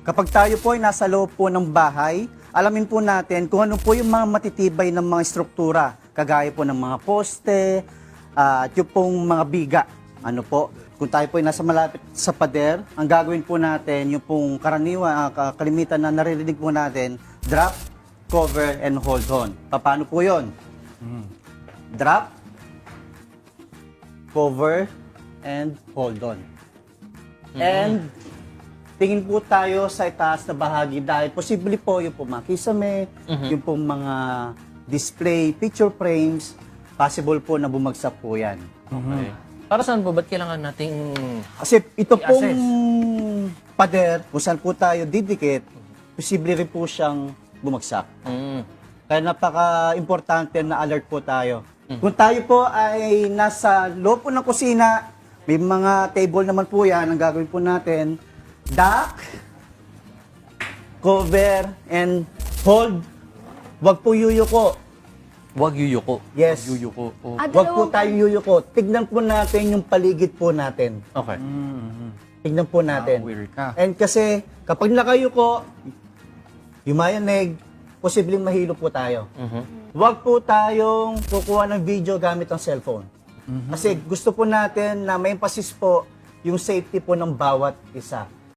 Kapag tayo po ay nasa loob po ng bahay, alamin po natin kung ano po yung mga matitibay ng mga struktura, kagaya po ng mga poste, at yung pong mga biga. Ano po, kung tayo po ay nasa malapit sa pader, ang gagawin po natin, yung pong kalimitan na naririnig po natin, drop, cover, and hold on. Paano po yun? Drop, cover, and hold on. And tingin po tayo sa itaas na bahagi dahil posible po yung po mga kisame, yung pong mga display, picture frames, possible po na bumagsak po yan. Okay. Para saan po? Ba't kailangan nating Kasi ito pong i-assess? pader, kung saan po tayo didikit, posible rin po siyang bumagsak. Kaya napaka-importante na alert po tayo. Kung tayo po ay nasa loob po ng kusina, may mga table naman po yan, ang gagawin po natin, duck, cover, and hold. Wag po yuyuko. Wag yuyuko? Yes. Wag yuyuko. Oh. Wag po tayo yuyuko. Tignan po natin yung paligid po natin. Okay. Tignan po natin. Weird ka. And kasi, kapag nakayuko, yumayanig, posibleng mahilo po tayo. Huwag po tayong kukuha ng video gamit ang cellphone. Kasi gusto po natin na may emphasis po yung safety po ng bawat isa.